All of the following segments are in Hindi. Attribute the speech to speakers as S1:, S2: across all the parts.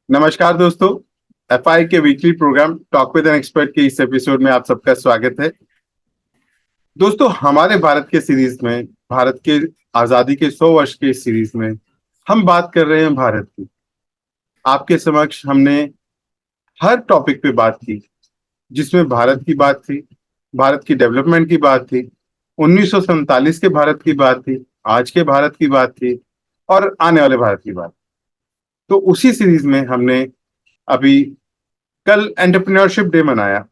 S1: नमस्कार दोस्तों, एफआई के weekly programme talk with an expert के इस एपिसोड में आप सबका स्वागत है। दोस्तों, हमारे भारत के सीरीज में, भारत के आजादी के 100 वर्ष के इस सीरीज में हम बात कर रहे हैं भारत की। आपके समक्ष हमने हर टॉपिक पे बात की, जिसमें भारत की बात थी, भारत की डेवलपमेंट की बात थी, 1947 के भारत की बात थी, आज के भारत की बात थी और आने वाले भारत की बात। तो उसी सीरीज में हमने अभी कल एंटरप्रेन्योरशिप डे मनाया।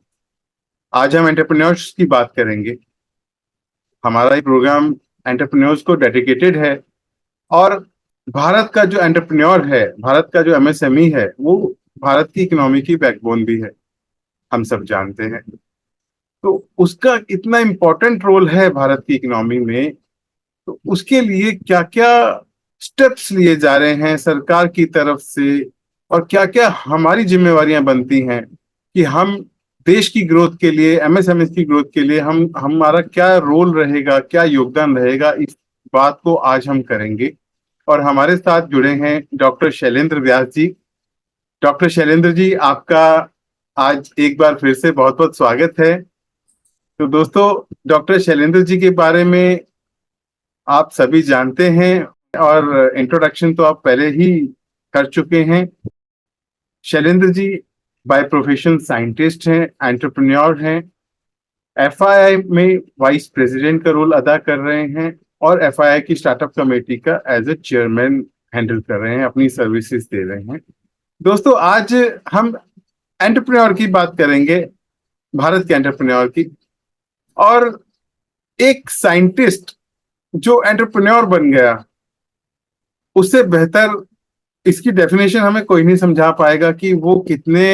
S1: आज हम एंटरप्रेन्योर्स की बात करेंगे। हमारा ये प्रोग्राम एंटरप्रेन्योर्स को डेडिकेटेड है और भारत का जो एंटरप्रेन्योर है, भारत का जो एमएसएमई है, वो भारत की इकोनॉमी की बैकबोन भी है, हम सब जानते हैं। तो उसका इतना इम्पोर्टेंट रोल है भारत की इकोनॉमी में, तो उसके लिए क्या क्या स्टेप्स लिए जा रहे हैं सरकार की तरफ से और क्या क्या हमारी जिम्मेवारियां बनती हैं कि हम देश की ग्रोथ के लिए, एमएसएमई की ग्रोथ के लिए हम हमारा क्या रोल रहेगा, क्या योगदान रहेगा, इस बात को आज हम करेंगे। और हमारे साथ जुड़े हैं डॉक्टर शैलेंद्र व्यास जी। डॉक्टर शैलेंद्र जी, आपका आज एक बार फिर से बहुत बहुत स्वागत है। तो दोस्तों, डॉक्टर शैलेंद्र जी के बारे में आप सभी जानते हैं और इंट्रोडक्शन तो आप पहले ही कर चुके हैं। Shailendra ji by profession scientist हैं, एंटरप्रेन्योर हैं, एफआईआई में वाइस प्रेसिडेंट का रोल अदा कर रहे हैं और एफआईआई की स्टार्टअप कमेटी का एज ए चेयरमैन हैंडल कर रहे हैं, अपनी सर्विसेज दे रहे हैं। दोस्तों, आज हम एंटरप्रेन्योर की बात करेंगे, भारत के एंटरप्रेन्योर की। और एक साइंटिस्ट जो एंटरप्रेन्योर बन गया, उससे बेहतर इसकी डेफिनेशन हमें कोई नहीं समझा पाएगा कि वो कितने,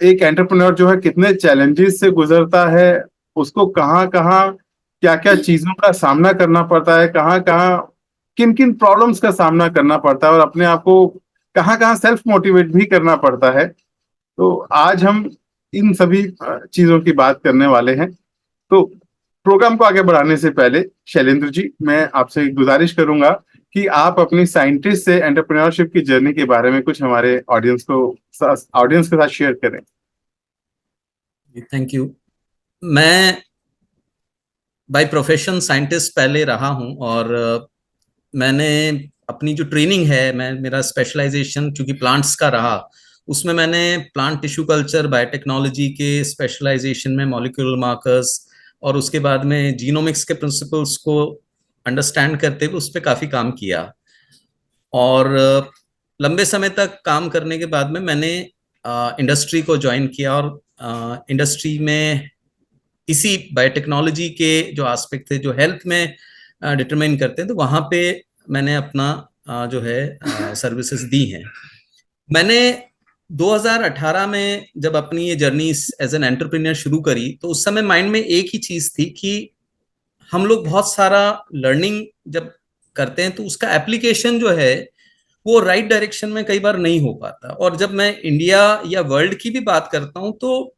S1: एक एंटरप्रेन्योर जो है कितने चैलेंजेस से गुजरता है, उसको कहाँ कहाँ क्या क्या चीजों का सामना करना पड़ता है, कहाँ कहाँ किन किन प्रॉब्लम्स का सामना करना पड़ता है और अपने आप को कहाँ कहाँ सेल्फ मोटिवेट भी करना पड़ता है। तो आज हम इन सभी चीजों की बात करने वाले हैं। तो प्रोग्राम को आगे बढ़ाने से पहले शैलेंद्र जी, मैं आपसे गुजारिश करूंगा कि आप अपनी साइंटिस्ट से एंटरप्रेन्योरशिप की जर्नी के बारे में कुछ हमारे ऑडियंस के साथ शेयर करें।
S2: Thank you. मैं बाय प्रोफेशन साइंटिस्ट पहले रहा हूं और मैंने अपनी जो ट्रेनिंग है, मेरा स्पेशलाइजेशन चूंकि प्लांट्स का रहा, उसमें मैंने प्लांट टिश्यू कल्चर, बायोटेक्नोलॉजी के स्पेशलाइजेशन में मॉलिक्यूलर मार्कर्स और उसके बाद में जीनोमिक्स के प्रिंसिपल्स को अंडरस्टैंड करते हुए उस पर काफ़ी काम किया। और लंबे समय तक काम करने के बाद में मैंने इंडस्ट्री को ज्वाइन किया और इंडस्ट्री में इसी बायोटेक्नोलॉजी के जो एस्पेक्ट थे, जो हेल्थ में डिटरमाइन करते हैं, तो वहाँ पे मैंने अपना जो है सर्विसेज दी हैं। मैंने 2018 में जब अपनी ये जर्नी एज एन एंटरप्रेन्योर शुरू करी, तो उस समय माइंड में एक ही चीज थी कि हम लोग बहुत सारा लर्निंग जब करते हैं तो उसका एप्लीकेशन जो है वो राइट डायरेक्शन में कई बार नहीं हो पाता। और जब मैं इंडिया या वर्ल्ड की भी बात करता हूं, तो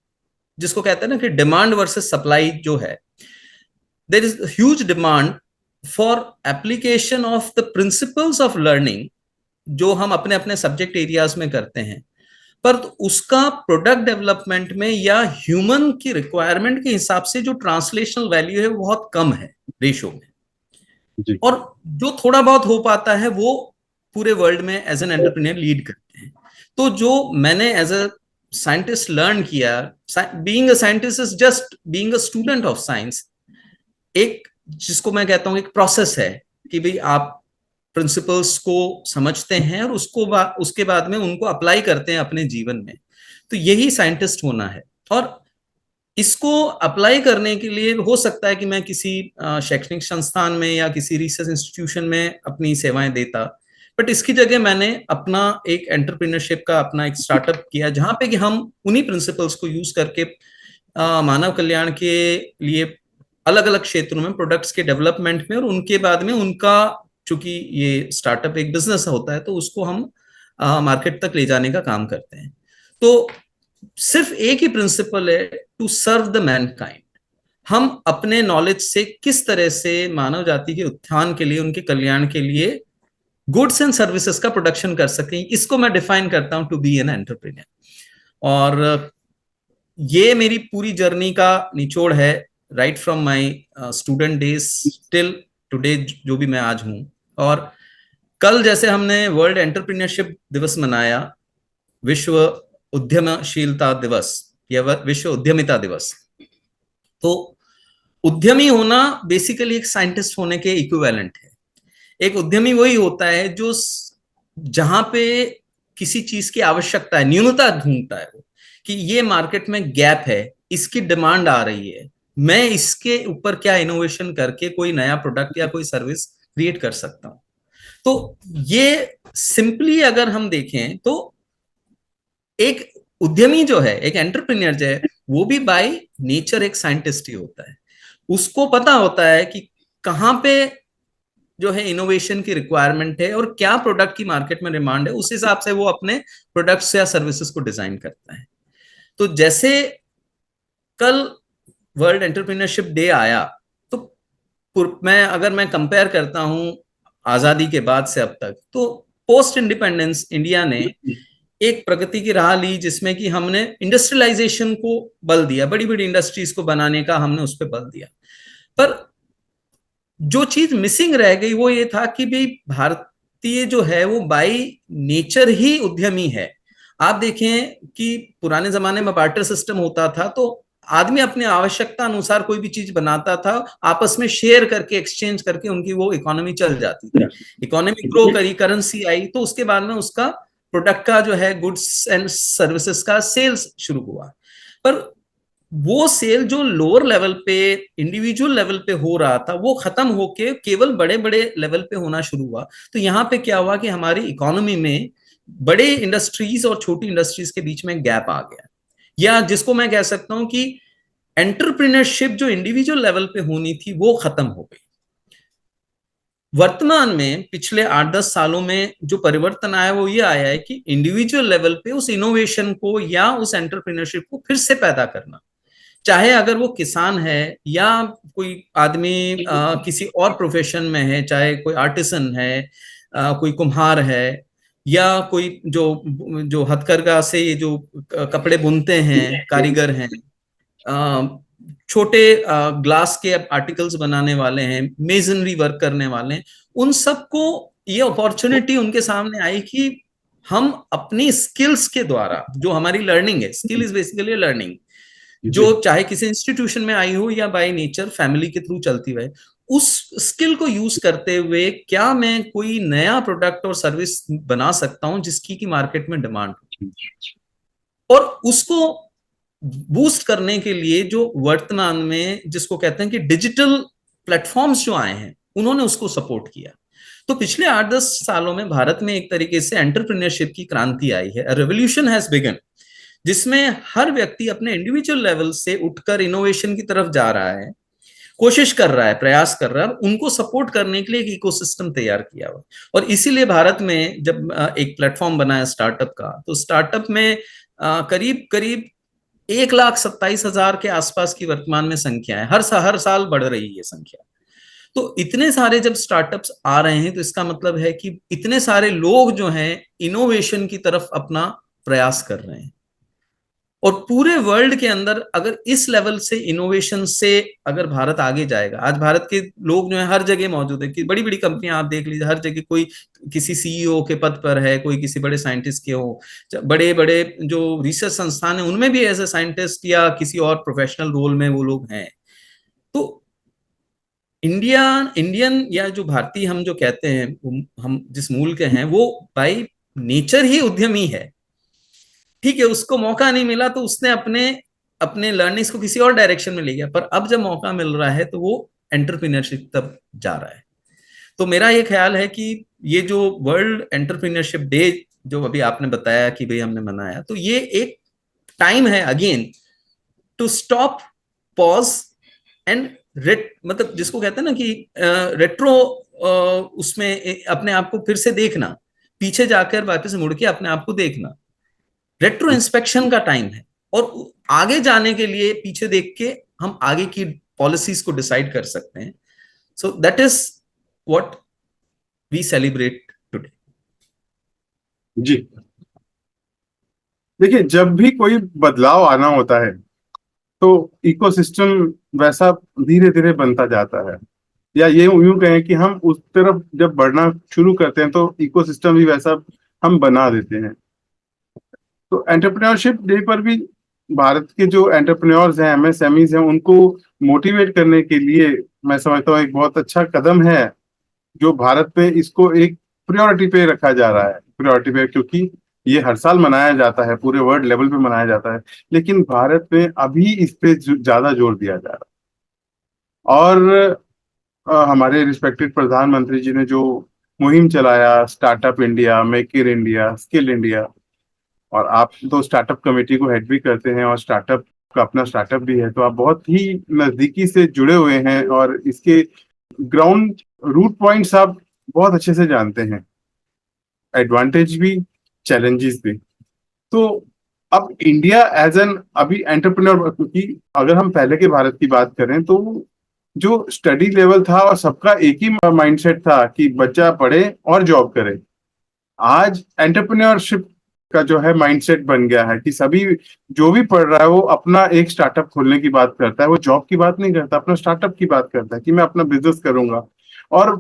S2: जिसको कहते हैं ना कि डिमांड वर्सेस सप्लाई जो है, there is huge demand for application of the principles of learning जो हम अपने अपने सब्जेक्ट एरियाज में करते हैं, पर उसका प्रोडक्ट डेवलपमेंट में या ह्यूमन की रिक्वायरमेंट के हिसाब से जो ट्रांसलेशनल वैल्यू है वो बहुत कम है रेशो में
S1: जी।
S2: और जो थोड़ा बहुत हो पाता है वो पूरे वर्ल्ड में एज एन एंटरप्रेन्योर लीड करते हैं। तो जो मैंने एज अ साइंटिस्ट लर्न किया, being a scientist is just being a student of science, एक जिसको मैं कहता हूं एक प्रोसेस है कि भाई आप प्रिंसिपल्स को समझते हैं और उसके बाद में उनको अप्लाई करते हैं अपने जीवन में। तो यही साइंटिस्ट होना है। और इसको अप्लाई करने के लिए हो सकता है कि मैं किसी शैक्षणिक संस्थान में या किसी रिसर्च इंस्टीट्यूशन में अपनी सेवाएं देता, बट इसकी जगह मैंने अपना एक एंटरप्रेन्योरशिप का अपना एक स्टार्टअप किया, जहां पे कि हम उन्हीं प्रिंसिपल्स को यूज करके मानव कल्याण के लिए अलग अलग क्षेत्रों में प्रोडक्ट्स के डेवलपमेंट में और उनके बाद में उनका, चूंकि ये स्टार्टअप एक बिजनेस होता है, तो उसको हम मार्केट तक ले जाने का काम करते हैं। तो सिर्फ एक ही प्रिंसिपल है, टू सर्व द मैनकाइंड। हम अपने नॉलेज से किस तरह से मानव जाति के उत्थान के लिए, उनके कल्याण के लिए गुड्स एंड सर्विसेज का प्रोडक्शन कर सकें, इसको मैं डिफाइन करता हूं टू बी एन एंटरप्रेन्योर। और ये मेरी पूरी जर्नी का निचोड़ है, right from my student days till today, जो भी मैं आज हूं। और कल जैसे हमने वर्ल्ड एंटरप्रेन्योरशिप दिवस मनाया, विश्व उद्यमशीलता दिवस या विश्व उद्यमिता दिवस, तो उद्यमी होना बेसिकली एक साइंटिस्ट होने के इक्विवेलेंट है। एक उद्यमी वही होता है जो जहां पे किसी चीज की आवश्यकता है, न्यूनता ढूंढता है, वो कि ये मार्केट में गैप है, इसकी डिमांड आ रही है, मैं इसके ऊपर क्या इनोवेशन करके कोई नया प्रोडक्ट या कोई सर्विस क्रिएट कर सकता हूं। तो ये सिंपली अगर हम देखें तो एक उद्यमी जो है, एक एंटरप्रेन्योर जो है, वो भी बाय नेचर एक साइंटिस्ट ही होता है। उसको पता होता है कि कहां पे जो है इनोवेशन की रिक्वायरमेंट है और क्या प्रोडक्ट की मार्केट में डिमांड है, उस हिसाब से वो अपने प्रोडक्ट्स या सर्विसेज को डिजाइन करता है। तो जैसे कल वर्ल्ड एंटरप्रेन्योरशिप डे आया, तो मैं कंपेयर करता हूं आजादी के बाद से अब तक, तो पोस्ट इंडिपेंडेंस इंडिया ने एक प्रगति की राह ली, जिसमें कि हमने इंडस्ट्रियलाइजेशन को बल दिया, बड़ी बड़ी इंडस्ट्रीज को बनाने का हमने उस पर बल दिया। पर जो चीज मिसिंग रह गई वो ये था कि भाई भारतीय जो है वो बाय नेचर ही उद्यमी है। आप देखें कि पुराने जमाने में बार्टर सिस्टम होता था, तो आदमी अपनी आवश्यकता अनुसार कोई भी चीज बनाता था, आपस में शेयर करके, एक्सचेंज करके उनकी वो इकोनॉमी चल जाती थी। इकोनॉमी ग्रो करी, करेंसी आई, तो उसके बाद में उसका प्रोडक्ट का जो है, गुड्स एंड सर्विसेज का सेल्स शुरू हुआ। पर वो सेल जो लोअर लेवल पे, इंडिविजुअल लेवल पे हो रहा था, वो खत्म होके केवल बड़े बड़े लेवल पे होना शुरू हुआ। तो यहाँ पे क्या हुआ कि हमारी इकोनॉमी में बड़े इंडस्ट्रीज और छोटी इंडस्ट्रीज के बीच में गैप आ गया, या जिसको मैं कह सकता हूं कि एंटरप्रेन्योरशिप जो इंडिविजुअल लेवल पे होनी थी वो खत्म हो गई। वर्तमान में पिछले 8-10 सालों में जो परिवर्तन आया वो ये आया है कि इंडिविजुअल लेवल पे उस इनोवेशन को या उस एंटरप्रेन्योरशिप को फिर से पैदा करना, चाहे अगर वो किसान है या कोई आदमी किसी और प्रोफेशन में है, चाहे कोई आर्टिसन है, कोई कुम्हार है, या कोई जो जो हथकरघा से ये जो कपड़े बुनते हैं कारीगर हैं, छोटे ग्लास के आर्टिकल्स बनाने वाले हैं, मेजनरी वर्क करने वाले हैं, उन सबको ये अपॉर्चुनिटी उनके सामने आई कि हम अपनी स्किल्स के द्वारा, जो हमारी लर्निंग है, स्किल इज बेसिकली लर्निंग, जो चाहे किसी इंस्टीट्यूशन में आई हो या बाय नेचर फैमिली के थ्रू चलती हुई, उस स्किल को यूज करते हुए क्या मैं कोई नया प्रोडक्ट और सर्विस बना सकता हूं जिसकी की मार्केट में डिमांड हो। और उसको बूस्ट करने के लिए जो वर्तमान में जिसको कहते हैं कि डिजिटल प्लेटफॉर्म्स जो आए हैं, उन्होंने उसको सपोर्ट किया। तो पिछले 8-10 सालों में भारत में एक तरीके से एंटरप्रेन्योरशिप की क्रांति आई है, रेवोल्यूशन हैज बिगन, जिसमें हर व्यक्ति अपने इंडिविजुअल लेवल से उठकर इनोवेशन की तरफ जा रहा है, कोशिश कर रहा है, प्रयास कर रहा है, उनको सपोर्ट करने के लिए एक इकोसिस्टम तैयार किया हुआ। और इसीलिए भारत में जब एक प्लेटफॉर्म बना है स्टार्टअप का, तो स्टार्टअप में करीब करीब 1,27,000 के आसपास की वर्तमान में संख्या है, हर साल बढ़ रही है संख्या। तो इतने सारे जब स्टार्टअप्स आ रहे हैं, तो इसका मतलब है कि इतने सारे लोग जो हैं इनोवेशन की तरफ अपना प्रयास कर रहे हैं। और पूरे वर्ल्ड के अंदर अगर इस लेवल से इनोवेशन से अगर भारत आगे जाएगा, आज भारत के लोग जो है हर जगह मौजूद है, कि बड़ी बड़ी कंपनियां आप देख लीजिए, हर जगह कोई किसी सीईओ के पद पर है, कोई किसी बड़े साइंटिस्ट के हो, बड़े बड़े जो रिसर्च संस्थान है उनमें भी ऐसे साइंटिस्ट या किसी और प्रोफेशनल रोल में वो लोग हैं। तो इंडियन या जो भारतीय हम जो कहते हैं, हम जिस मूल के हैं, वो बाय नेचर ही उद्यमी है। ठीक है, उसको मौका नहीं मिला तो उसने अपने अपने लर्निंग्स को किसी और डायरेक्शन में ले गया, पर अब जब मौका मिल रहा है तो वो एंटरप्रेन्योरशिप तब जा रहा है। तो मेरा ये ख्याल है कि ये जो वर्ल्ड एंटरप्रेन्योरशिप डे जो अभी आपने बताया कि भाई हमने मनाया, तो ये एक टाइम है again to stop, pause and rate, मतलब जिसको कहते हैं ना कि रेट्रो, उसमें अपने आप को फिर से देखना, पीछे जाकर वापस मुड़ के अपने आप को देखना, रेट्रो इंस्पेक्शन का टाइम है। और आगे जाने के लिए पीछे देख के हम आगे की पॉलिसीज को डिसाइड कर सकते हैं। So that is what we celebrate today.
S1: जी, देखिए, जब भी कोई बदलाव आना होता है तो इकोसिस्टम वैसा धीरे धीरे बनता जाता है, या ये यूं कहें कि हम उस तरफ जब बढ़ना शुरू करते हैं तो इकोसिस्टम भी वैसा हम बना देते हैं। तो एंटरप्रेन्योरशिप डे पर भी भारत के जो एंटरप्रेन्योर्स हैं, एमएसएमईज हैं, उनको मोटिवेट करने के लिए मैं समझता हूँ एक बहुत अच्छा कदम है जो भारत में इसको एक प्रायोरिटी पे रखा जा रहा है। प्रायोरिटी पे क्योंकि ये हर साल मनाया जाता है, पूरे वर्ल्ड लेवल पे मनाया जाता है, लेकिन भारत में अभी इस पे ज्यादा जोर दिया जा रहा है। और हमारे रिस्पेक्टेड प्रधानमंत्री जी ने जो मुहिम चलाया, startup India, make in India, skill India, और आप तो स्टार्टअप कमेटी को हेड भी करते हैं और स्टार्टअप का अपना स्टार्टअप भी है, तो आप बहुत ही नजदीकी से जुड़े हुए हैं और इसके ग्राउंड रूट पॉइंट्स आप बहुत अच्छे से जानते हैं, एडवांटेज भी, चैलेंजेस भी। तो अब इंडिया एज एन अभी एंटरप्रेन्योर, क्योंकि अगर हम पहले के भारत की बात करें तो जो स्टडी लेवल था और सबका एक ही माइंडसेट था कि बच्चा पढ़े और जॉब करे। आज एंटरप्रेन्योरशिप का जो है माइंडसेट बन गया है कि सभी जो भी पढ़ रहा है वो अपना एक स्टार्टअप खोलने की बात करता है, वो जॉब की बात नहीं करता, अपना स्टार्टअप की बात करता है कि मैं अपना बिजनेस करूंगा। और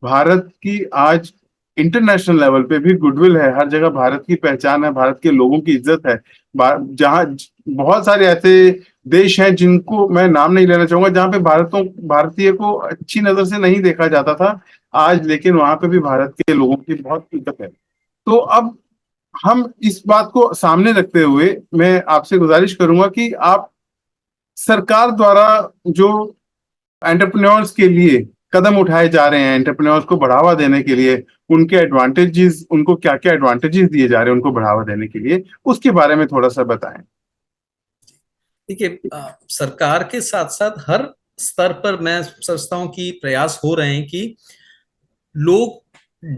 S1: भारत की आज इंटरनेशनल लेवल पे भी गुडविल है, हर जगह भारत की पहचान है, भारत के लोगों की इज्जत है। जहाँ बहुत सारे ऐसे देश हैं जिनको मैं नाम नहीं लेना चाहूंगा, जहाँ पे भारतीय को अच्छी नजर से नहीं देखा जाता था आज, लेकिन वहां पे भी भारत के लोगों की बहुत इज्जत है। तो अब हम इस बात को सामने रखते हुए मैं आपसे गुजारिश करूंगा कि आप सरकार द्वारा जो एंटरप्रेन्योर्स के लिए कदम उठाए जा रहे हैं, एंटरप्रेन्योर्स को बढ़ावा देने के लिए, उनके एडवांटेजेस, उनको क्या क्या एडवांटेजेस दिए जा रहे हैं उनको बढ़ावा देने के लिए, उसके बारे में थोड़ा सा बताएं।
S2: देखिए, सरकार के साथ साथ हर स्तर पर मैं समझता हूँ कि प्रयास हो रहे हैं कि लोग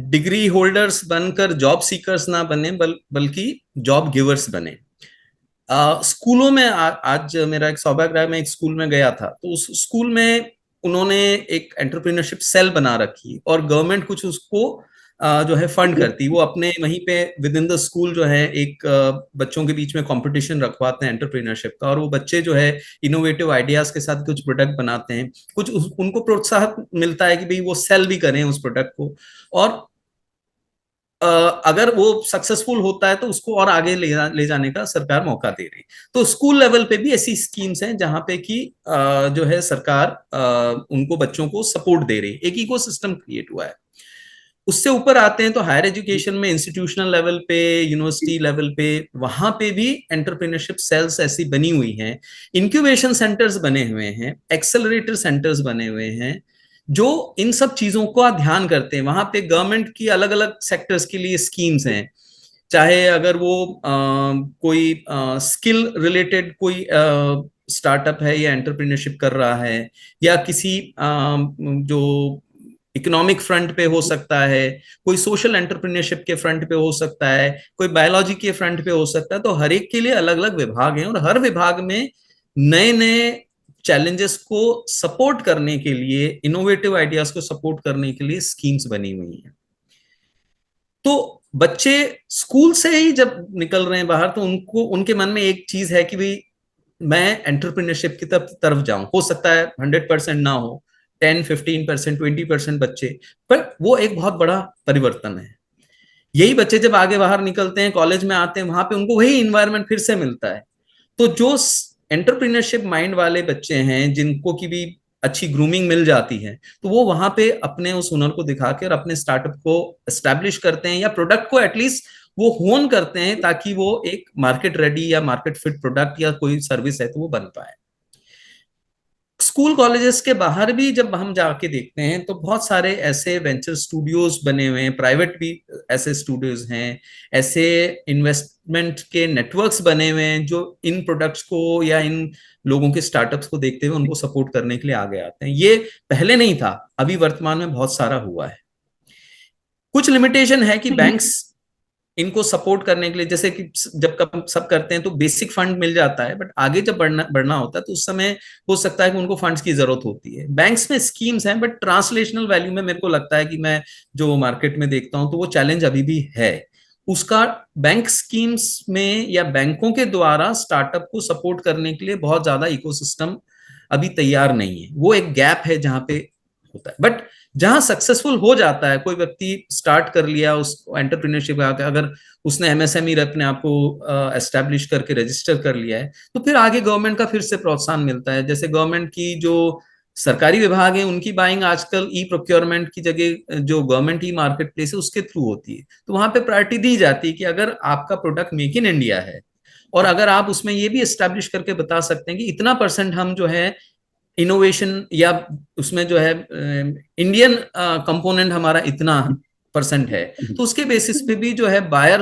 S2: डिग्री होल्डर्स बनकर जॉब सीकर्स ना बने, बल्कि जॉब गिवर्स बने। स्कूलों में आज मेरा एक सौभाग्य रहा, मैं एक स्कूल में गया था, तो उस स्कूल में उन्होंने एक एंटरप्रेन्योरशिप सेल बना रखी और गवर्नमेंट कुछ उसको जो है फंड करती। वो अपने वहीं पे विद इन द स्कूल जो है एक बच्चों के बीच में कंपटीशन रखवाते हैं एंटरप्रेन्योरशिप का, और वो बच्चे जो है इनोवेटिव आइडियाज के साथ कुछ प्रोडक्ट बनाते हैं, कुछ उनको प्रोत्साहन मिलता है कि भाई वो सेल भी करें उस प्रोडक्ट को, और अगर वो सक्सेसफुल होता है तो उसको और आगे ले जाने का सरकार मौका दे रही। तो स्कूल लेवल पे भी ऐसी स्कीम्स हैं जहां पे कि जो है सरकार उनको बच्चों को सपोर्ट दे रही है, एक इकोसिस्टम क्रिएट हुआ है। उससे ऊपर आते हैं तो हायर एजुकेशन में इंस्टीट्यूशनल लेवल पे, यूनिवर्सिटी लेवल पे, वहां पे भी एंटरप्रेन्योरशिप सेल्स ऐसी बनी हुई हैं, इंक्यूबेशन सेंटर्स बने हुए हैं, एक्सेलरेटर सेंटर्स बने हुए हैं, जो इन सब चीजों का ध्यान करते हैं। वहां पे गवर्नमेंट की अलग अलग सेक्टर्स के लिए स्कीम्स हैं, चाहे अगर वो कोई स्किल रिलेटेड कोई स्टार्टअप है या एंटरप्रेन्योरशिप कर रहा है, या किसी जो इकोनॉमिक फ्रंट पे हो सकता है, कोई सोशल एंटरप्रेन्योरशिप के फ्रंट पे हो सकता है, कोई बायोलॉजी के फ्रंट पे हो सकता है। तो हर एक के लिए अलग अलग विभाग हैं, और हर विभाग में नए नए चैलेंजेस को सपोर्ट करने के लिए, इनोवेटिव आइडियाज को सपोर्ट करने के लिए स्कीम्स बनी हुई हैं। तो बच्चे स्कूल से ही जब निकल रहे हैं बाहर, तो उनको उनके मन में एक चीज है कि भाई मैं एंटरप्रेन्योरशिप की तरफ जाऊं। हो सकता है 100% ना हो, 10-15%, 20% बच्चे, पर वो एक बहुत बड़ा परिवर्तन है। यही बच्चे जब आगे बाहर निकलते हैं, कॉलेज में आते हैं, वहां पे उनको वही इन्वायरमेंट फिर से मिलता है। तो जो एंटरप्रेन्योरशिप माइंड वाले बच्चे हैं, जिनको की भी अच्छी ग्रूमिंग मिल जाती है, तो वो वहां पे अपने उस हुनर को दिखा के और अपने स्टार्टअप को एस्टैब्लिश करते हैं, या प्रोडक्ट को एटलीस्ट वो होन करते हैं ताकि वो एक मार्केट रेडी या मार्केट फिट प्रोडक्ट या कोई सर्विस है तो वो बन पाए। स्कूल कॉलेजेस के बाहर भी जब हम जाके देखते हैं तो बहुत सारे ऐसे वेंचर स्टूडियोज बने हुए हैं, प्राइवेट भी ऐसे स्टूडियोज हैं, ऐसे इन्वेस्टमेंट के नेटवर्क्स बने हुए हैं जो इन प्रोडक्ट्स को या इन लोगों के स्टार्टअप्स को देखते हुए उनको सपोर्ट करने के लिए आगे आते हैं। ये पहले नहीं था, अभी वर्तमान में बहुत सारा हुआ है। कुछ लिमिटेशन है कि बैंक्स इनको सपोर्ट करने के लिए, जैसे कि जब कब सब करते हैं तो बेसिक फंड मिल जाता है, बट आगे जब बढ़ना बढ़ना होता है तो उस समय हो सकता है कि उनको फंड्स की जरूरत होती है। बैंक्स में स्कीम्स हैं, बट ट्रांसलेशनल वैल्यू में मेरे को लगता है कि मैं जो मार्केट में देखता हूं तो वो चैलेंज अभी भी है उसका। बैंक स्कीम्स में या बैंकों के द्वारा स्टार्टअप को सपोर्ट करने के लिए बहुत ज्यादा इकोसिस्टम अभी तैयार नहीं है, वो एक गैप है जहां पे होता है। बट जहां सक्सेसफुल हो जाता है, कोई व्यक्ति स्टार्ट कर लिया उसको एंटरप्रेन्योरशिप, अगर उसने एमएसएमई अपने आप को एस्टेब्लिश करके रजिस्टर कर लिया है तो फिर आगे गवर्नमेंट का फिर से प्रोत्साहन मिलता है। जैसे गवर्नमेंट की जो सरकारी विभाग है उनकी बाइंग आजकल ई प्रोक्योरमेंट की जगह जो गवर्नमेंट ई मार्केट प्लेस है उसके थ्रू होती है, तो वहां पे प्रायोरिटी दी जाती है कि अगर आपका प्रोडक्ट मेक इन इंडिया है और अगर आप उसमें ये भी एस्टेब्लिश करके बता सकते हैं कि इतना परसेंट हम जो है इनोवेशन या उसमें जो है इंडियन कंपोनेंट हमारा इतना परसेंट है, तो उसके बेसिस पे भी जो है बायर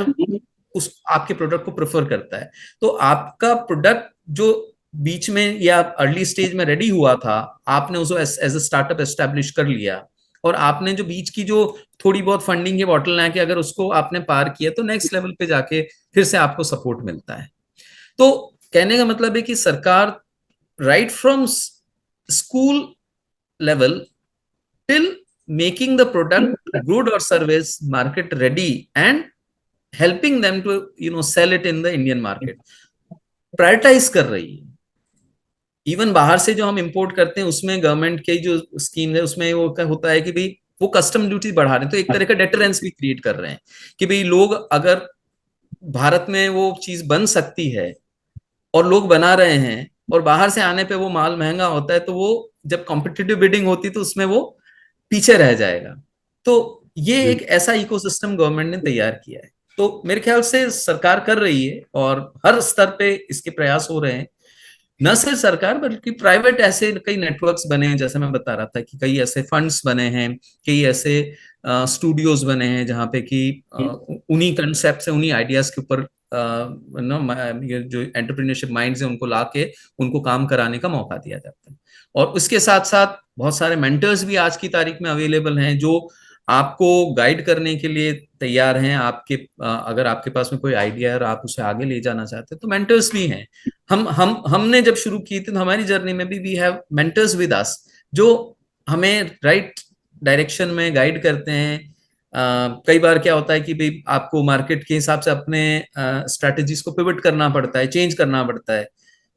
S2: उस आपके प्रोडक्ट को प्रेफर करता है। तो आपका प्रोडक्ट जो बीच में या अर्ली स्टेज में रेडी हुआ था, आपने उसको एज ए स्टार्टअप एस्टेब्लिश कर लिया और आपने जो बीच की जो थोड़ी बहुत फंडिंग के बॉटल है कि अगर उसको आपने पार किया तो नेक्स्ट लेवल पे जाके फिर से आपको सपोर्ट मिलता है। तो कहने का मतलब है कि सरकार right from school level till making the product good or service market ready and helping them to sell it in the Indian market prioritise कर रही है। इवन बाहर से जो हम इंपोर्ट करते हैं उसमें गवर्नमेंट की जो स्कीम है उसमें वो होता है कि भाई वो कस्टम ड्यूटी बढ़ा रहे हैं, तो एक तरह का डेटरेंस भी क्रिएट कर रहे हैं कि भाई लोग अगर भारत में वो चीज बन सकती है और लोग बना रहे हैं और बाहर से आने पे वो माल महंगा होता है तो वो जब कॉम्पिटिटिव बिडिंग होती तो उसमें वो पीछे रह जाएगा। तो ये एक ऐसा इकोसिस्टम गवर्नमेंट ने तैयार किया है, तो मेरे ख्याल से सरकार कर रही है और हर स्तर पे इसके प्रयास हो रहे हैं। न सिर्फ सरकार बल्कि प्राइवेट ऐसे कई नेटवर्क्स बने हैं, जैसे मैं बता रहा था कि कई ऐसे फंड्स बने हैं, कई ऐसे स्टूडियोज बने हैं जहाँ पे कि उन्हीं कंसेप्ट से उन्हीं आइडियाज के ऊपर ये जो एंटरप्रेन्योरशिप माइंड्स हैं उनको ला के उनको काम कराने का मौका दिया जाता है। और उसके साथ साथ बहुत सारे मेंटर्स भी आज की तारीख में अवेलेबल हैं जो आपको गाइड करने के लिए तैयार हैं। आपके अगर आपके पास में कोई आइडिया है और आप उसे आगे ले जाना चाहते हैं तो मेंटर्स भी हैं। हमने जब शुरू की थी तो हमारी जर्नी में भी we have mentors with us जो हमें राइट डायरेक्शन में गाइड करते हैं। कई बार क्या होता है कि भाई आपको मार्केट के हिसाब से अपने स्ट्रेटेजीज को पिवट करना पड़ता है, चेंज करना पड़ता है,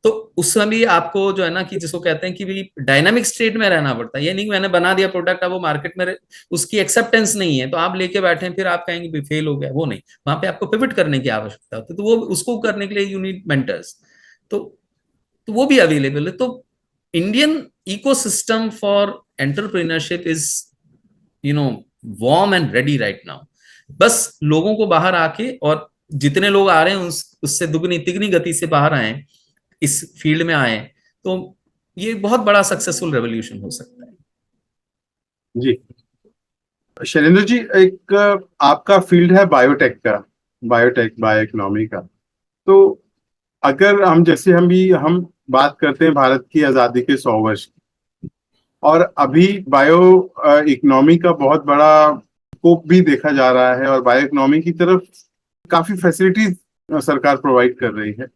S2: तो उस समय भी आपको जो है ना कि जिसको कहते हैं कि भाई डायनामिक स्टेट में रहना पड़ता है। ये नहीं मैंने बना दिया प्रोडक्ट, अब वो मार्केट में उसकी एक्सेप्टेंस नहीं है तो आप लेके बैठे फिर आप कहेंगे भाई फेल हो गया, वो नहीं, वहां पे आपको पिवट करने की आवश्यकता होती है, तो वो उसको करने के लिए यू नीड मेंटर्स। तो तो वो भी अवेलेबल है। तो Indian ecosystem for entrepreneurship is you know warm and ready right now. बस लोगों को बाहर आके, और जितने लोग आ रहे हैं उससे दुगनी तिगनी गति से बाहर आए, इस फील्ड में आए, तो ये बहुत बड़ा सक्सेसफुल रेवोल्यूशन हो सकता है।
S1: जी शैलेंद्र जी, एक आपका फील्ड है बायोटेक का, बायोटेक बायो इकोनॉमी का। तो अगर हम बात करते हैं भारत की आजादी के 100 वर्ष की, और अभी बायो इकोनॉमी का बहुत बड़ा स्कोप भी देखा जा रहा है और बायो इकोनॉमी की तरफ काफी फैसिलिटीज सरकार प्रोवाइड कर रही है,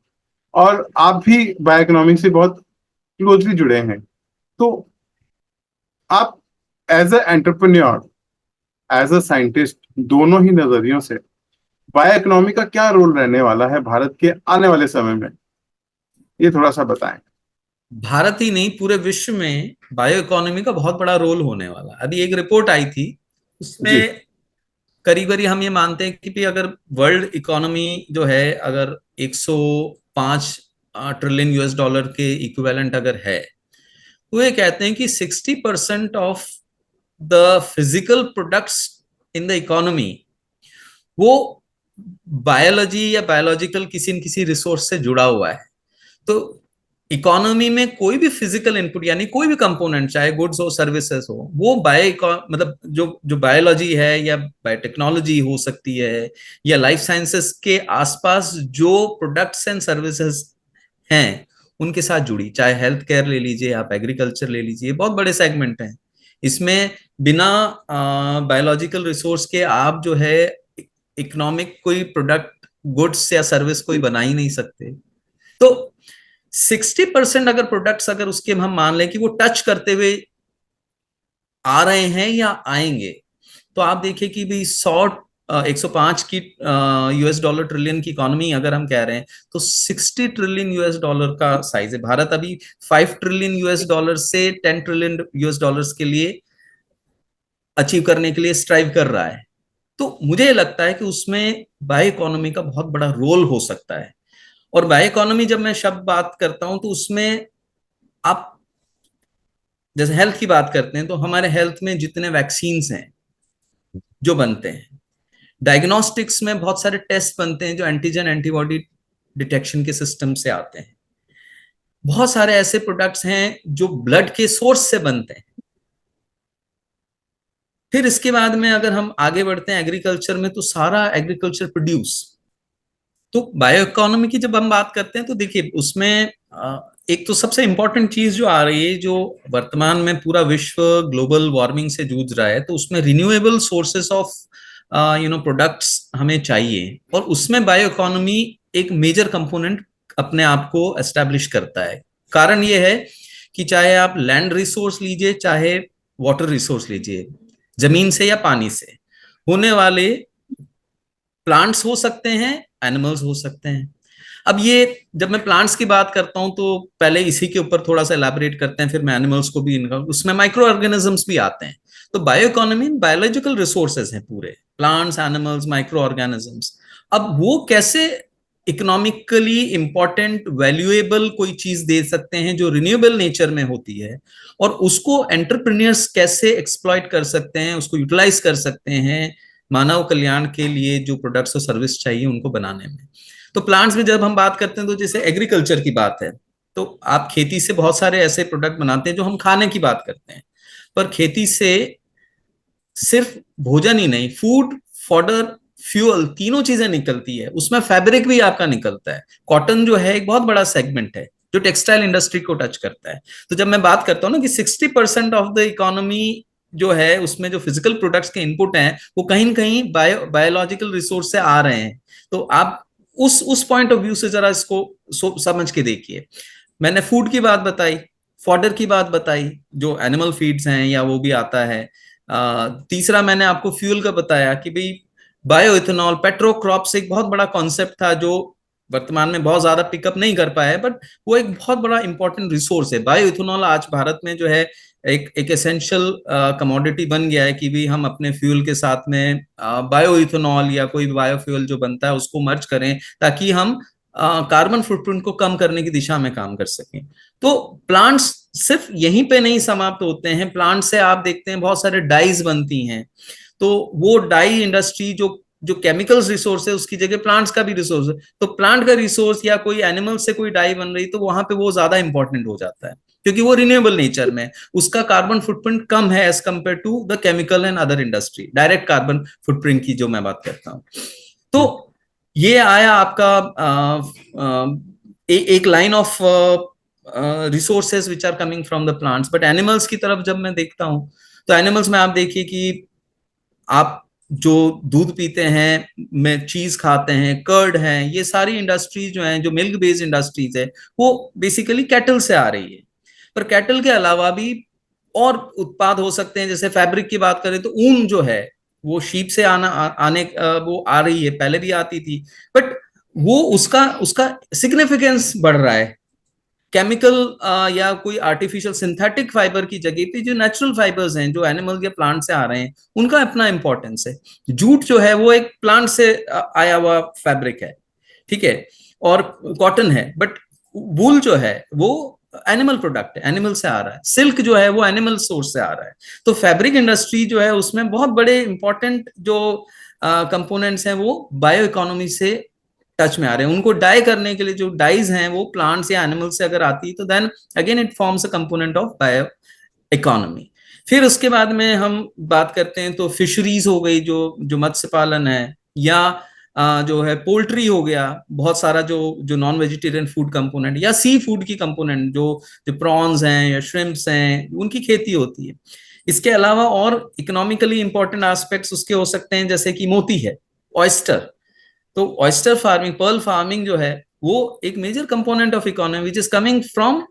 S1: और आप भी बायो इकोनॉमी से बहुत क्लोजली जुड़े हैं। तो आप as a entrepreneur, as a scientist, दोनों ही नजरियों से बायो इकोनॉमी का क्या रोल रहने वाला है भारत के आने वाले समय में, ये थोड़ा सा बताएं।
S2: भारत ही नहीं पूरे विश्व में बायो इकोनॉमी का बहुत बड़ा रोल होने वाला। अभी एक रिपोर्ट आई थी
S1: जी।
S2: उसमें करीब करीब हम ये मानते हैं कि भी अगर वर्ल्ड इकोनॉमी जो है अगर 105 ट्रिलियन यूएस डॉलर के इक्विवेलेंट अगर है, तो ये कहते हैं कि 60% of the physical products in the economy वो बायोलॉजी या बायोलॉजिकल किसी न किसी रिसोर्स से जुड़ा हुआ है। तो इकोनॉमी में कोई भी फिजिकल इनपुट यानी कोई भी कंपोनेंट, चाहे गुड्स हो सर्विसेज हो, वो मतलब जो जो बायोलॉजी है या बायोटेक्नोलॉजी हो सकती है या लाइफ साइंसेस के आसपास जो प्रोडक्ट्स एंड सर्विसेज हैं उनके साथ जुड़ी, चाहे हेल्थ केयर ले लीजिए, आप एग्रीकल्चर ले लीजिए, बहुत बड़े सेगमेंट हैं। इसमें बिना बायोलॉजिकल रिसोर्स के आप जो है इकोनॉमिक कोई प्रोडक्ट, गुड्स या सर्विस कोई बना ही नहीं सकते। तो 60% अगर प्रोडक्ट्स, अगर उसके हम मान लें कि वो टच करते हुए आ रहे हैं या आएंगे, तो आप देखिए कि भी 105 की US$ ट्रिलियन की इकोनॉमी अगर हम कह रहे हैं, तो 60 ट्रिलियन US$ का साइज है। भारत अभी 5 ट्रिलियन US$ से 10 ट्रिलियन US$ के लिए अचीव करने के लिए स्ट्राइव कर रहा है। तो मुझे लगता है कि उसमें बायो इकोनॉमी का बहुत बड़ा रोल हो सकता है। और बायो इकोनॉमी जब मैं शब्द बात करता हूं तो उसमें आप जैसे हेल्थ की बात करते हैं, तो हमारे हेल्थ में जितने वैक्सीन्स हैं जो बनते हैं, डायग्नोस्टिक्स में बहुत सारे टेस्ट बनते हैं जो एंटीजन एंटीबॉडी डिटेक्शन के सिस्टम से आते हैं। बहुत सारे ऐसे प्रोडक्ट्स हैं जो ब्लड के सोर्स से बनते हैं। फिर इसके बाद में अगर हम आगे बढ़ते हैं एग्रीकल्चर में, तो सारा एग्रीकल्चर प्रोड्यूस। तो बायो इकोनॉमी की जब हम बात करते हैं तो देखिए उसमें एक तो सबसे इंपॉर्टेंट चीज जो आ रही है, जो वर्तमान में पूरा विश्व ग्लोबल वार्मिंग से जूझ रहा है, तो उसमें रिन्यूएबल सोर्सेस ऑफ प्रोडक्ट्स हमें चाहिए, और उसमें बायो इकोनॉमी एक मेजर कंपोनेंट अपने आप को एस्टेब्लिश करता है। कारण ये है कि चाहे आप लैंड रिसोर्स लीजिए, चाहे वाटर रिसोर्स लीजिए, जमीन से या पानी से होने वाले प्लांट्स हो सकते हैं, एनिमल्स हो सकते हैं। अब ये जब मैं प्लांट्स की बात करता हूं तो पहले इसी के ऊपर थोड़ा सा एलैबोरेट करते हैं, फिर मैं एनिमल्स को भी इनका, उसमें माइक्रो ऑर्गेनिजम्स भी आते हैं। तो बायो इकोनॉमी बायोलॉजिकल रिसोर्सेज हैं पूरे, प्लांट्स, एनिमल्स, माइक्रो ऑर्गेनिजम्स। अब वो कैसे इकोनॉमिकली इंपॉर्टेंट वैल्यूएबल कोई चीज दे सकते हैं जो रिन्यूएबल नेचर में होती है, और उसको एंटरप्रेन्योर्स कैसे एक्सप्लॉइट कर सकते हैं, उसको यूटिलाइज कर सकते हैं मानव कल्याण के लिए, जो प्रोडक्ट्स और सर्विस चाहिए उनको बनाने में। तो प्लांट्स में जब हम बात करते हैं, तो जैसे एग्रीकल्चर की बात है, तो आप खेती से बहुत सारे ऐसे प्रोडक्ट बनाते हैं जो हम खाने की बात करते हैं, पर खेती से सिर्फ भोजन ही नहीं, फूड, फॉडर, फ्यूअल, तीनों चीजें निकलती है। उसमें फैब्रिक भी आपका निकलता है। कॉटन जो है एक बहुत बड़ा सेगमेंट है जो टेक्सटाइल इंडस्ट्री को टच करता है। तो जब मैं बात करता हूँ ना कि 60% ऑफ द इकोनॉमी जो है, उसमें जो फिजिकल प्रोडक्ट्स के इनपुट हैं वो कहीं ना कहीं बायोलॉजिकल रिसोर्स से आ रहे हैं। तो आप उस पॉइंट ऑफ व्यू से जरा इसको समझ के देखिए। मैंने फूड की बात बताई, फॉडर की बात बताई, जो एनिमल फीड्स हैं या वो भी आता है। तीसरा मैंने आपको फ्यूल का बताया कि भाई बायो इथेनॉल, पेट्रोक्रॉप्स एक बहुत बड़ा कॉन्सेप्ट था जो वर्तमान में बहुत ज्यादा पिकअप नहीं कर पाया है, बट वो एक बहुत बड़ा इंपॉर्टेंट रिसोर्स है। बायो इथेनॉल आज भारत में जो है एक एसेंशियल कमोडिटी बन गया है कि भी हम अपने फ्यूल के साथ में बायो इथेनॉल या कोई बायोफ्यूल जो बनता है उसको मर्ज करें, ताकि हम कार्बन फुटप्रिंट को कम करने की दिशा में काम कर सकें। तो प्लांट्स सिर्फ यहीं पे नहीं समाप्त होते हैं। प्लांट से आप देखते हैं बहुत सारे डाइज बनती हैं, तो वो डाई इंडस्ट्री जो जो केमिकल्स रिसोर्स है, उसकी जगह प्लांट्स का भी रिसोर्स है। तो प्लांट का रिसोर्स या कोई एनिमल से कोई डाई बन रही, तो वहां पे वो ज्यादा इंपॉर्टेंट हो जाता है, क्योंकि वो रिन्यूएबल नेचर में, उसका कार्बन फुटप्रिंट कम है as compare to the chemical and other industry, direct carbon footprint की जो मैं बात करता हूँ। तो ये आया आपका एक line of resources which are coming from the plants. But animals की तरफ जब मैं देखता हूं, तो एनिमल्स में आप देखिए कि आप जो दूध पीते हैं, में चीज खाते हैं, कर्ड हैं, ये सारी इंडस्ट्रीज जो हैं, जो मिल्क बेस्ड इंडस्ट्रीज है, वो बेसिकली कैटल से आ रही है। पर कैटल के अलावा भी और उत्पाद हो सकते हैं। जैसे फैब्रिक की बात करें तो ऊन जो है वो शीप से वो आ रही है, पहले भी आती थी, बट वो उसका उसका सिग्निफिकेंस बढ़ रहा है। केमिकल या कोई आर्टिफिशियल सिंथेटिक फाइबर की जगह पे जो नेचुरल फाइबर्स हैं, जो एनिमल या प्लांट से आ रहे हैं, उनका अपना इंपॉर्टेंस है। जूट जो है वो एक प्लांट से आया हुआ फैब्रिक है, ठीक है, और कॉटन है, बट वूल जो है वो एनिमल प्रोडक्ट है, एनिमल से आ रहा है। सिल्क जो है वो एनिमल सोर्स से आ रहा है। तो फैब्रिक इंडस्ट्री जो है उसमें बहुत बड़े इंपॉर्टेंट जो कंपोनेंट्स हैं वो बायो इकोनॉमी से टच में आ रहे हैं। उनको डाई करने के लिए जो डाइज हैं वो प्लांट्स या एनिमल से अगर आती है तो then again it forms a component of bio economy. फिर उसके बाद में हम बात करते हैं तो फिशरीज हो गई, जो जो मत्स्य पालन है, या जो है पोल्ट्री हो गया, बहुत सारा जो जो नॉन वेजिटेरियन फूड कंपोनेंट, या सी फूड की कंपोनेंट जो जो प्रॉन्स हैं या श्रिम्प्स हैं, उनकी खेती होती है। इसके अलावा और इकोनॉमिकली इंपॉर्टेंट एस्पेक्ट्स उसके हो सकते हैं, जैसे कि मोती है, ऑयस्टर। तो ऑयस्टर फार्मिंग, पर्ल फार्मिंग जो है, वो एक major component of economy which is coming from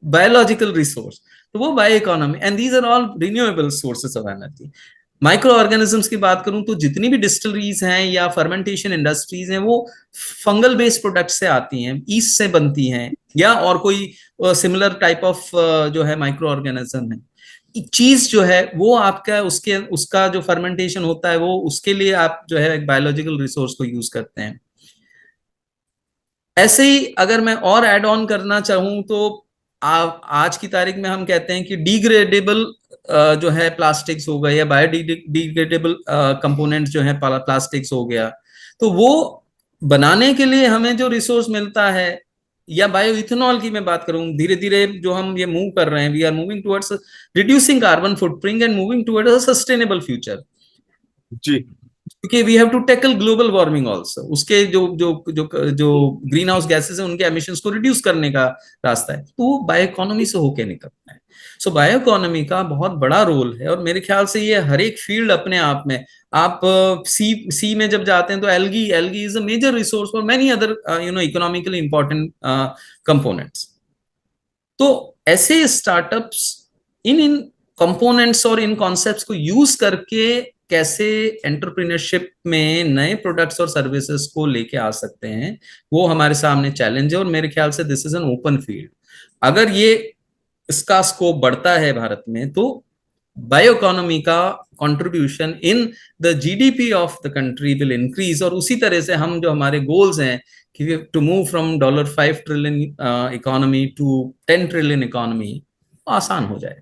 S2: biological resource. तो वो bio economy, and these are all renewable sources of energy. Micro organisms की बात करूं तो जितनी भी डिस्टिलरीज हैं या फर्मेंटेशन इंडस्ट्रीज हैं, वो फंगल बेस्ड प्रोडक्ट से आती हैं, ईस्ट से बनती हैं, या और कोई सिमिलर टाइप ऑफ जो है माइक्रो ऑर्गेनिज्म है। चीज जो है वो आपका उसके उसका जो फर्मेंटेशन होता है, वो उसके लिए आप जो है एक बायोलॉजिकल रिसोर्स को यूज करते हैं। ऐसे ही अगर मैं और ऐड ऑन करना चाहूं तो आज की तारीख में हम कहते हैं कि डिग्रेडेबल जो है प्लास्टिक्स हो गए, या बायोडिग्रेडेबल कंपोनेंट्स जो है प्लास्टिक्स हो गया, तो वो बनाने के लिए हमें जो रिसोर्स मिलता है, या बायो इथेनॉल की मैं बात करूं, धीरे धीरे जो हम ये मूव कर रहे हैं, we are moving towards reducing carbon footprint and moving towards a sustainable future.
S1: जी।
S2: क्योंकि we have to tackle global warming also, उसके जो जो जो जो ग्रीन हाउस गैसेस हैं उनके एमिशंस को रिड्यूस करने का रास्ता है, तो वो बायो इकोनॉमी से होके निकलता है। सो बायो इकोनॉमी का बहुत बड़ा रोल है, और मेरे ख्याल से ये हर एक फील्ड अपने आप में, आप सी में जब जाते हैं तो algae algae is a major resource for many other economically important components. तो ऐसे स्टार्टअप्स इन इन कंपोनेंट्स और इन कॉन्सेप्ट्स को यूज करके कैसे एंटरप्रेन्योरशिप में नए प्रोडक्ट्स और सर्विसेज को लेके आ सकते हैं, वो हमारे सामने चैलेंज है। और मेरे ख्याल से this is an open field. अगर ये इसका स्कोप बढ़ता है भारत में, तो बायो इकोनॉमी का contribution in the GDP of the country will increase, और उसी तरह से हम जो हमारे गोल्स हैं कि to move from $5 trillion economy to 10 trillion economy, आसान हो जाए।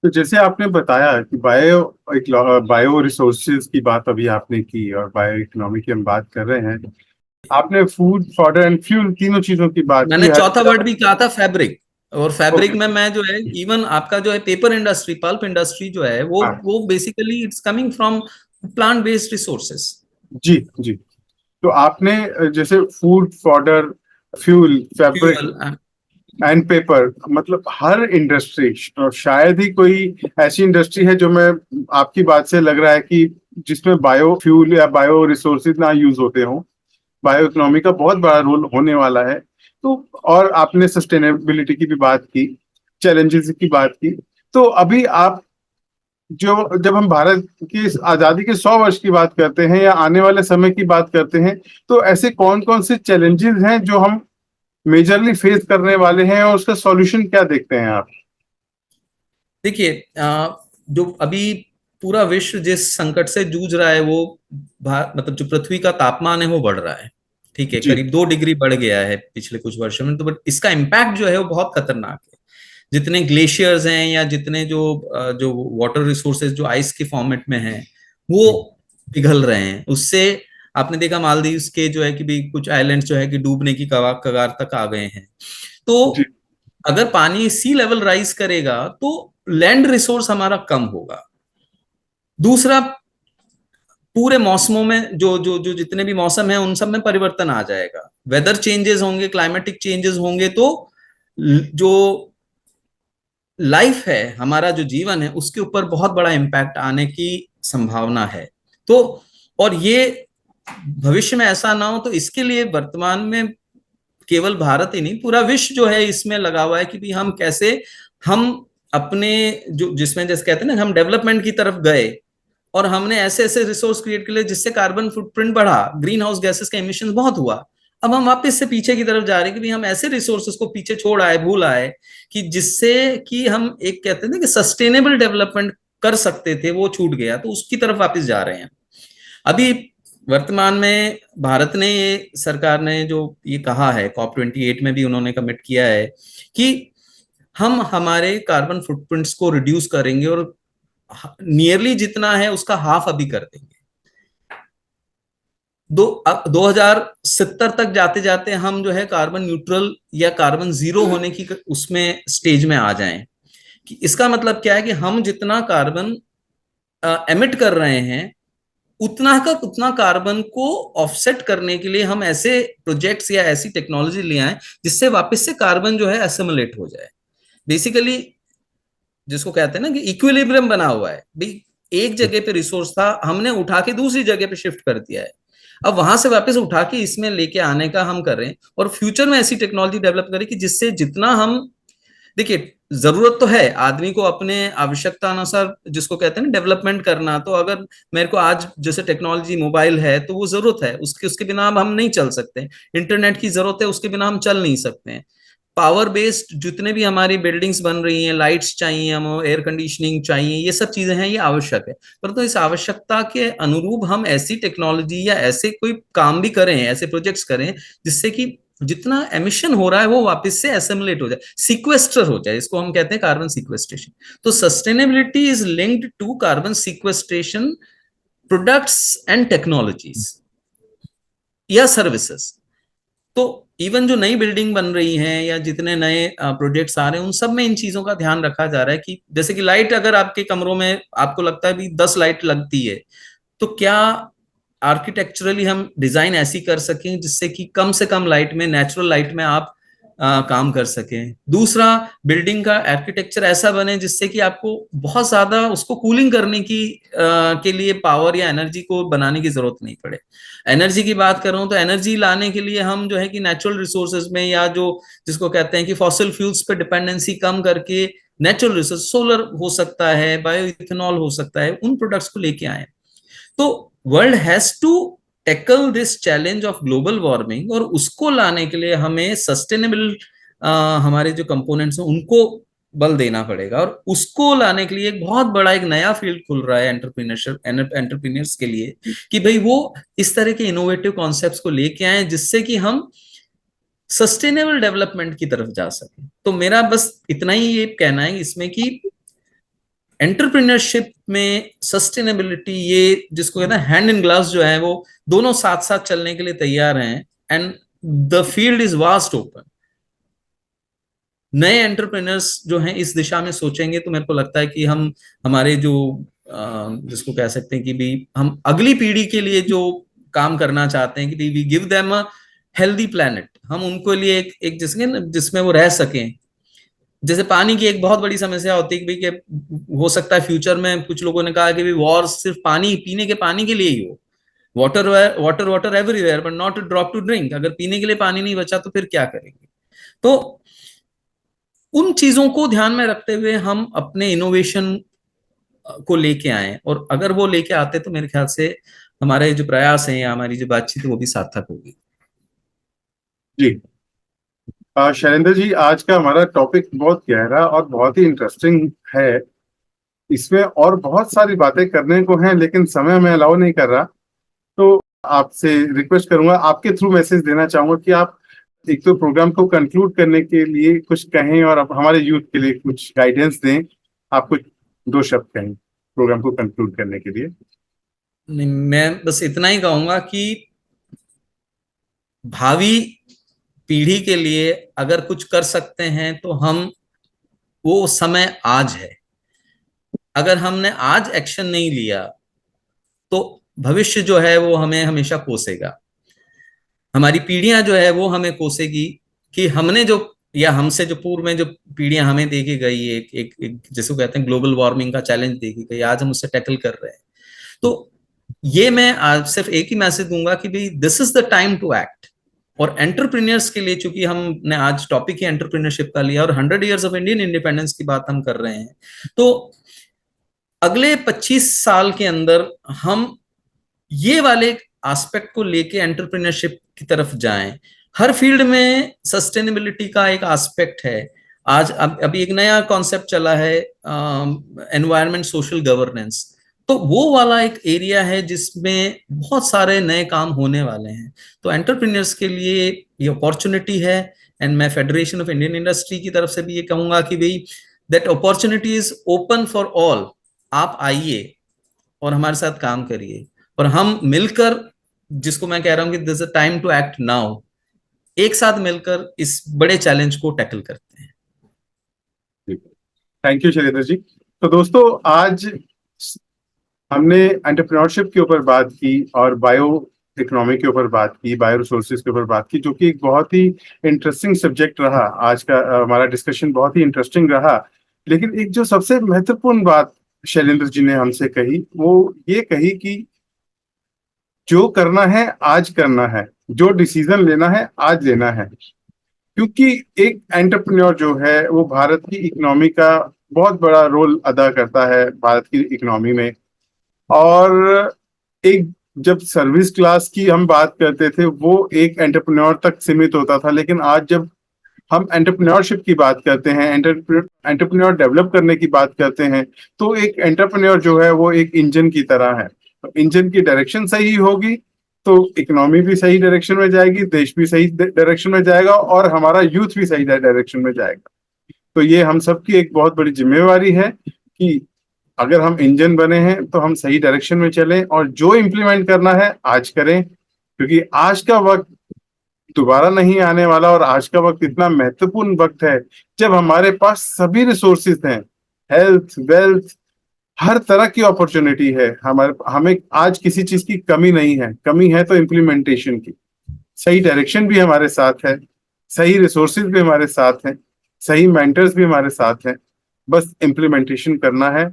S1: तो जैसे आपने बताया कि बायो रिसोर्सेज की बात अभी आपने की, और बायो इकोनॉमी की हम बात कर रहे हैं, आपने फूड फॉडर एंड फ्यूल तीनों चीजों की बात
S2: मैंने
S1: की हर।
S2: चौथा वर्ड भी कहा था, फैब्रिक। और फैब्रिक
S1: ओके।
S2: में मैं जो है, इवन आपका जो है पेपर इंडस्ट्री, पल्प इंडस्ट्री जो है,
S1: हाँ।
S2: वो basically it's coming from plant based resources.
S1: जी जी। तो आपने जैसे food fodder, fuel, fabric
S2: fuel.
S1: And paper, मतलब हर इंडस्ट्री, शायद ही कोई ऐसी इंडस्ट्री है जो मैं, आपकी बात से लग रहा है कि जिसमें बायो फ्यूल या बायो रिसोर्सेज ना यूज होते हों। बायो इकोनॉमी का बहुत बड़ा रोल होने वाला है। तो और आपने सस्टेनेबिलिटी की भी बात की, चैलेंजेस की बात की। तो अभी आप जो, जब हम भारत की इस आजादी के 100 वर्ष की बात करते हैं या आने वाले समय की बात करते हैं, तो ऐसे कौन कौन से चैलेंजेस हैं जो हम मेजरली फेस करने वाले हैं, और उसका सॉल्यूशन क्या देखते हैं आप?
S2: देखिए, जो अभी पूरा विश्व जिस संकट से जूझ रहा है, वो मतलब जो पृथ्वी का तापमान है वो बढ़ रहा है। ठीक है,
S1: जी
S2: करीब 2 डिग्री बढ़ गया है पिछले कुछ वर्षों में। तो बट इसका इम्पैक्ट जो है वो बहुत खतरनाक है। जितने ग्लेशियर्स हैं, या जितने जो जो वाटर रिसोर्सेज जो आइस के फॉर्मेट में हैं, वो
S1: जी
S2: पिघल रहे हैं। उससे आपने देखा मालदीव्स के जो है कि भी कुछ आइलैंड्स जो है कि डूबने की कगार तक आ गए हैं। तो
S1: जी
S2: अगर पानी सी लेवल राइज करेगा तो लैंड रिसोर्स हमारा कम होगा। दूसरा, पूरे मौसमों में जो जो जो जितने भी मौसम है उन सब में परिवर्तन आ जाएगा, वेदर चेंजेस होंगे, क्लाइमेटिक चेंजेस होंगे, तो जो लाइफ है, हमारा जो जीवन है, उसके ऊपर बहुत बड़ा इम्पैक्ट आने की संभावना है। तो और ये भविष्य में ऐसा ना हो, तो इसके लिए वर्तमान में केवल भारत ही नहीं, पूरा विश्व जो है इसमें लगा हुआ है कि भी हम कैसे, हम अपने जो जिसमें जैसे कहते हैं ना, हम डेवलपमेंट की तरफ गए और हमने ऐसे ऐसे रिसोर्स क्रिएट कर लिए जिससे कार्बन फुटप्रिंट बढ़ा, ग्रीन हाउस गैसेस का एमिशन बहुत हुआ। अब हम वापस से पीछे की तरफ जा रहे हैं कि भी हम ऐसे रिसोर्सेज को पीछे छोड़ आए, भूल आए, कि जिससे कि हम एक कहते हैं कि सस्टेनेबल डेवलपमेंट कर सकते थे, वो छूट गया, तो उसकी तरफ वापस जा रहे हैं। अभी वर्तमान में भारत ने, ये सरकार ने जो ये कहा है, COP28 में भी उन्होंने कमिट किया है कि हम हमारे कार्बन फुटप्रिंट्स को रिड्यूस करेंगे, और नियरली जितना है उसका हाफ अभी कर देंगे। 2070 तक जाते जाते हम जो है कार्बन न्यूट्रल या कार्बन जीरो होने की उसमें स्टेज में आ जाएं। कि इसका मतलब क्या है कि हम जितना कार्बन एमिट कर रहे हैं उतना का उतना कार्बन को ऑफसेट करने के लिए हम ऐसे प्रोजेक्ट्स या ऐसी टेक्नोलॉजी ले आए जिससे वापस से कार्बन जो है एसिमुलेट हो जाए। बेसिकली जिसको कहते हैं ना कि इक्विलिब्रियम बना हुआ है भाई, एक जगह पे रिसोर्स था, हमने उठा के दूसरी जगह पे शिफ्ट कर दिया है, अब वहां से वापस उठा के इसमें लेके आने का हम कर रहे हैं। और फ्यूचर में ऐसी टेक्नोलॉजी डेवलप करें कि जिससे जितना हम, देखिए जरूरत तो है आदमी को अपने आवश्यकता अनुसार जिसको कहते हैं ना डेवलपमेंट करना, तो अगर मेरे को आज जैसे टेक्नोलॉजी मोबाइल है तो वो जरूरत है, उसके उसके बिना हम नहीं चल सकते। इंटरनेट की जरूरत है, उसके बिना हम चल नहीं सकते हैं। पावर बेस्ड जितने भी हमारी बिल्डिंग्स बन रही हैं, लाइट्स चाहिए, हम एयर कंडीशनिंग चाहिए, ये सब चीजें हैं, ये आवश्यक है। परंतु इस आवश्यकता के अनुरूप हम ऐसी टेक्नोलॉजी या ऐसे कोई काम भी करें, ऐसे प्रोजेक्ट्स करें जिससे कि जितना एमिशन हो रहा है वो वापस से एसिमुलेट हो जाए, सिक्वेस्टर हो जाए। इसको हम कहते हैं कार्बन सिक्वेस्ट्रेशन। तो sustainability is linked to carbon sequestration products and technologies या सर्विसेज। तो इवन जो नई बिल्डिंग बन रही है या जितने नए प्रोजेक्ट्स आ रहे हैं उन सब में इन चीजों का ध्यान रखा जा रहा है कि जैसे कि लाइट, अगर आपके कमरों में आपको लगता है भी 10 लाइट लगती है, तो क्या आर्किटेक्चरली हम डिजाइन ऐसी कर सकें जिससे कि कम से कम लाइट में, नेचुरल लाइट में आप काम कर सकें। दूसरा, बिल्डिंग का आर्किटेक्चर ऐसा बने जिससे कि आपको बहुत ज्यादा उसको कूलिंग करने की के लिए पावर या एनर्जी को बनाने की जरूरत नहीं पड़े। एनर्जी की बात कर रहा हूं तो एनर्जी लाने के लिए हम जो है कि नेचुरल रिसोर्सेज में, या जो जिसको कहते हैं कि फॉसिल फ्यूल्स पे डिपेंडेंसी कम करके नेचुरल रिसोर्स, सोलर हो सकता है, बायो इथेनॉल हो सकता है, उन प्रोडक्ट्स को लेके आए। तो world has to tackle this challenge of global warming, और उसको लाने के लिए हमें सस्टेनेबल हमारे जो कंपोनेंट्स हैं उनको बल देना पड़ेगा। और उसको लाने के लिए एक बहुत बड़ा एक नया फील्ड खुल रहा है एंटरप्रेन्योर्स के लिए, कि भाई वो इस तरह के इनोवेटिव कॉन्सेप्ट्स को लेके आए जिससे कि हम सस्टेनेबल डेवलपमेंट की तरफ जा सके। तो मेरा बस इतना ही ये कहना है इसमें कि एंटरप्रेन्योरशिप में सस्टेनेबिलिटी, ये जिसको कहते हैं हैंड इन ग्लव्स जो है, वो दोनों साथ साथ चलने के लिए तैयार हैं। And the field is vast open. नए एंटरप्रेन्योर्स जो हैं इस दिशा में सोचेंगे तो मेरे को लगता है कि हम हमारे जो जिसको कह सकते हैं कि भी हम अगली पीढ़ी के लिए जो काम करना चाहते हैं कि we give them a healthy planet, हम उनको लिए एक जिसमें वो रह सकें। जैसे पानी की एक बहुत बड़ी समस्या होती है कि हो सकता है फ्यूचर में, कुछ लोगों ने कहा कि वॉर सिर्फ पानी, पीने के पानी के लिए ही हो, water water water everywhere but not a drop to drink. अगर पीने के लिए पानी नहीं बचा तो फिर क्या करेंगे? तो उन चीजों को ध्यान में रखते हुए हम अपने इनोवेशन को लेके आए, और अगर वो लेके आते तो मेरे ख्याल से हमारे जो प्रयास हैं या हमारी जो बातचीत है वो भी सार्थक होगी।
S1: जी, शैलेंद्र जी, आज का हमारा टॉपिक बहुत गहरा और बहुत ही इंटरेस्टिंग है। इसमें और बहुत सारी बातें करने को हैं लेकिन समय में अलाउ नहीं कर रहा। तो आपसे रिक्वेस्ट करूंगा, आपके थ्रू मैसेज देना चाहूंगा कि आप एक तो प्रोग्राम को कंक्लूड करने के लिए कुछ कहें और आप हमारे यूथ के लिए कुछ गाइडेंस दें। आप कुछ 2 शब्द कहें प्रोग्राम को कंक्लूड करने के लिए।
S2: नहीं, मैं बस इतना ही कहूंगा कि भावी पीढ़ी के लिए अगर कुछ कर सकते हैं तो हम, वो समय आज है। अगर हमने आज एक्शन नहीं लिया तो भविष्य जो है वो हमें हमेशा कोसेगा। हमारी पीढ़ियां जो है वो हमें कोसेगी कि हमने जो, या हमसे जो पूर्व में जो पीढ़ियां हमें देखी गई, एक जिसको कहते हैं ग्लोबल वार्मिंग का चैलेंज देखी गई, आज हम उससे टैकल कर रहे हैं। तो ये मैं आज सिर्फ एक ही मैसेज दूंगा कि भाई this is the time to act. और एंटरप्रेन्योर्स के लिए, चूंकि हमने आज टॉपिक ही एंटरप्रेन्योरशिप का लिया और 100 ईयर्स ऑफ इंडियन इंडिपेंडेंस की बात हम कर रहे हैं, तो अगले 25 साल के अंदर हम ये वाले एस्पेक्ट को लेके एंटरप्रेन्योरशिप की तरफ जाएं। हर फील्ड में सस्टेनेबिलिटी का एक एस्पेक्ट है। आज अभी एक नया कॉन्सेप्ट चला है, एनवायरमेंट सोशल गवर्नेंस। तो वो वाला एक एरिया है जिसमें बहुत सारे नए काम होने वाले हैं। तो एंटरप्रेन्योर्स के लिए ये अपॉर्चुनिटी है। एंड मैं फेडरेशन ऑफ इंडियन इंडस्ट्री की तरफ से भी ये कहूंगा कि भाई that opportunity is open for all. आप आइए और हमारे साथ काम करिए, और हम मिलकर जिसको मैं कह रहा हूं कि this a time to act now, एक साथ मिलकर इस बड़े चैलेंज को टैकल करते हैं।
S1: Thank you Shailendra ji. तो दोस्तों, आज हमने एंटरप्रेन्योरशिप के ऊपर बात की और बायो इकोनॉमी के ऊपर बात की, बायो रिसोर्सेज के ऊपर बात की, जो कि एक बहुत ही इंटरेस्टिंग सब्जेक्ट रहा। आज का हमारा डिस्कशन बहुत ही इंटरेस्टिंग रहा। लेकिन एक जो सबसे महत्वपूर्ण बात शैलेंद्र जी ने हमसे कही, वो ये कही कि जो करना है आज करना है, जो डिसीजन लेना है आज लेना है। क्योंकि एक एंटरप्रेन्योर जो है वो भारत की इकोनॉमी का बहुत बड़ा रोल अदा करता है, भारत की इकोनॉमी में। और एक जब सर्विस क्लास की हम बात करते थे वो एक एंटरप्रेन्योर तक सीमित होता था, लेकिन आज जब हम एंटरप्रेन्योरशिप की बात करते हैं, एंटरप्रेन्योर डेवलप करने की बात करते हैं, तो एक एंटरप्रेन्योर जो है वो एक इंजन की तरह है। तो इंजन की डायरेक्शन सही होगी तो इकोनॉमी भी सही डायरेक्शन में जाएगी, देश भी सही डायरेक्शन में जाएगा और हमारा यूथ भी सही डायरेक्शन में जाएगा। तो ये हम सबकी एक बहुत बड़ी जिम्मेवारी है कि अगर हम इंजन बने हैं तो हम सही डायरेक्शन में चलें और जो इम्प्लीमेंट करना है आज करें, क्योंकि आज का वक्त दोबारा नहीं आने वाला। और आज का वक्त इतना महत्वपूर्ण वक्त है जब हमारे पास सभी रिसोर्सेज हैं, हेल्थ, वेल्थ, हर तरह की अपॉर्चुनिटी है। हमारे हमें आज किसी चीज की कमी नहीं है। कमी है तो इम्प्लीमेंटेशन की। सही डायरेक्शन भी हमारे साथ है, सही रिसोर्सेज भी हमारे साथ हैं, सही मेंटर्स भी हमारे साथ हैं। बस इम्प्लीमेंटेशन करना है,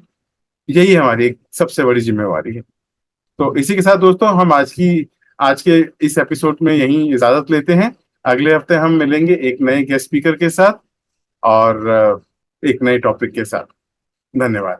S1: यही हमारी एक सबसे बड़ी जिम्मेवारी है। तो इसी के साथ दोस्तों, हम आज के इस एपिसोड में यहीं इजाजत लेते हैं। अगले हफ्ते हम मिलेंगे एक नए गेस्ट स्पीकर के साथ और एक नए टॉपिक के साथ। धन्यवाद।